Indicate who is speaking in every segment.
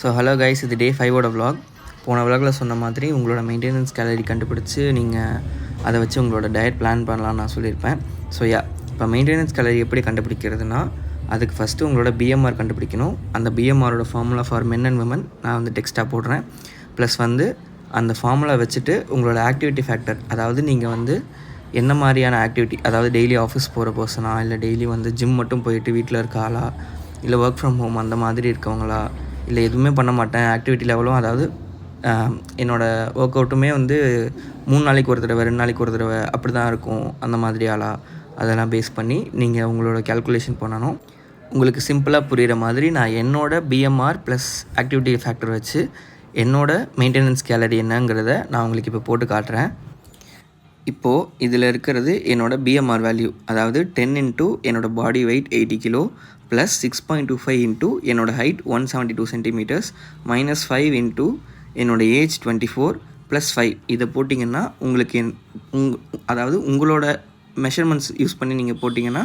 Speaker 1: So hello guys, இது டே 5ஓட vlog. போன vlogல சொன்ன மாதிரி உங்களோட மெயின்டெனன்ஸ் கேலரி கண்டுபிடிச்சி நீங்கள் அதை வச்சு உங்களோட டயட் பிளான் பண்ணலான்னு நான் சொல்லியிருப்பேன். ஸோ இப்போ மெயின்டெனன்ஸ் கேலரி எப்படி கண்டுபிடிக்கிறதுனா, அதுக்கு ஃபஸ்ட்டு உங்களோட பிஎம்ஆர் கண்டுபிடிக்கணும். அந்த பிஎம்ஆரோட formula for men and women நான் வந்து டெக்ஸ்ட்டாக போடுறேன். ப்ளஸ் வந்து அந்த ஃபார்முலா வச்சுட்டு உங்களோட ஆக்டிவிட்டி ஃபேக்டர், அதாவது நீங்கள் வந்து என்ன மாதிரியான ஆக்டிவிட்டி, அதாவது டெய்லி ஆஃபீஸ் போகிற பர்சனா, இல்லை டெய்லி வந்து ஜிம் மட்டும் போயிட்டு வீட்டில் இருக்க ஆளா, இல்லை ஒர்க் ஃப்ரம் ஹோம் அந்த மாதிரி இருக்கவங்களா, இல்லை எதுவுமே பண்ண மாட்டேன் ஆக்டிவிட்டி லெவலும், அதாவது என்னோடய ஒர்க் அவுட்டுமே வந்து 3 நாளைக்கு ஒரு தடவை 2 நாளைக்கு ஒரு தடவை அப்படி தான் இருக்கும், அந்த மாதிரி ஆளா, அதெல்லாம் பேஸ் பண்ணி நீங்கள் உங்களோட கேல்குலேஷன் பண்ணணும். உங்களுக்கு சிம்பிளாக புரிகிற மாதிரி நான் என்னோடய பிஎம்ஆர் ப்ளஸ் ஆக்டிவிட்டி ஃபேக்டர் வச்சு என்னோடய மெயின்டெனன்ஸ் கேலரி என்னங்கிறத நான் உங்களுக்கு இப்போ போட்டு காட்டுறேன். இப்போது இதில் இருக்கிறது என்னோடய பிஎம்ஆர் வேல்யூ, அதாவது 10 இன்ட்டு என்னோடய body weight 80 kilo plus 6.25 into என்னோடய ஹைட் 172 சென்டிமீட்டர்ஸ் மைனஸ் 5 இன்ட்டு என்னோடய ஏஜ் 24 ப்ளஸ் 5. இதை போட்டிங்கன்னா உங்களுக்கு அதாவது உங்களோட மெஷர்மெண்ட்ஸ் யூஸ் பண்ணி நீங்கள் போட்டிங்கன்னா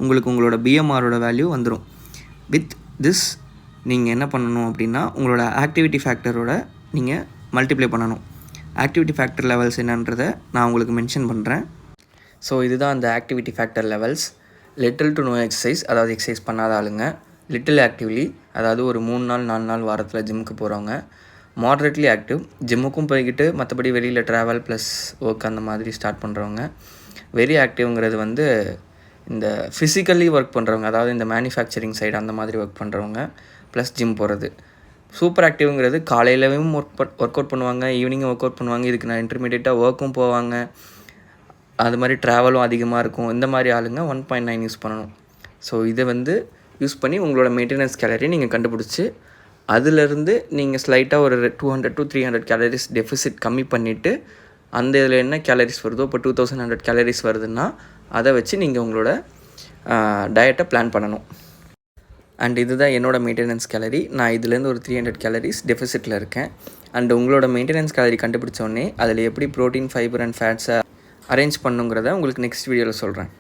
Speaker 1: உங்களுக்கு உங்களோட பிஎம்ஆரோட வேல்யூ வந்துடும். வித் திஸ் நீங்கள் என்ன பண்ணணும் அப்படின்னா, உங்களோட ஆக்டிவிட்டி ஃபேக்டரோட நீங்கள் மல்டிப்ளை பண்ணணும். ஆக்டிவிட்டி ஃபேக்டர் லெவல்ஸ் என்னன்றதை நான் உங்களுக்கு மென்ஷன் பண்ணுறேன். ஸோ இதுதான் அந்த activity factor levels. Little to know exercise, அதாவது எக்ஸசைஸ் பண்ணாத ஆளுங்க. லிட்டில் ஆக்டிவ்லி, அதாவது ஒரு 3 நாள் 4 நாள் வாரத்தில் ஜிம்முக்கு போகிறவங்க. மாட்ரேட்லி ஆக்டிவ், ஜிம்முக்கும் போய்கிட்டு மற்றபடி வெளியில் ட்ராவல் ப்ளஸ் ஒர்க் அந்த மாதிரி ஸ்டார்ட் பண்ணுறவங்க. வெரி ஆக்டிவ்ங்கிறது வந்து இந்த ஃபிசிக்கலி ஒர்க் பண்ணுறவங்க, அதாவது இந்த மேனுஃபேக்சரிங் சைடு அந்த மாதிரி ஒர்க் பண்ணுறவங்க ப்ளஸ் ஜிம் போகிறது. சூப்பர் ஆக்டிவ்ங்கிறது காலையிலவும் ஒர்க் அவுட் பண்ணுவாங்க, ஈவினிங்கும் ஒர்க் அவுட் பண்ணுவாங்க, இதுக்கு நான் இன்டர்மீடியட்டாக ஒர்க்கும் போவாங்க, அது மாதிரி ட்ராவலும் அதிகமாக இருக்கும். இந்த மாதிரி ஆளுங்க 1.9 யூஸ் பண்ணணும். ஸோ இதை வந்து யூஸ் பண்ணி உங்களோட மெயின்டெனன்ஸ் கேலரி நீங்கள் கண்டுபிடிச்சி அதிலிருந்து நீங்கள் ஸ்லைட்டாக ஒரு 200 to 300 கேலரிஸ் டெஃபிசிட் கம்மி பண்ணிவிட்டு அந்த இதில் என்ன கேலரிஸ் வருதோ, இப்போ 2100 கேலரிஸ் வருதுன்னா அதை வச்சு நீங்கள் உங்களோட டயட்டை பிளான் பண்ணணும். அண்ட் இதுதான் என்னோடய மெயின்டெனன்ஸ் கேலரி. நான் இதுலேருந்து ஒரு 300 கேலரிஸ் டெஃபிசிட்டில் இருக்கேன். அண்ட் உங்களோட மெயின்டெனன்ஸ் கேலரி கண்டுபிடிச்சோடனே அதில் எப்படி ப்ரோட்டீன், ஃபைபர் அண்ட் ஃபேட்ஸை அரேஞ்ச் பண்ணுங்கிறத உங்களுக்கு நெக்ஸ்ட் வீடியோவில் சொல்கிறேன்.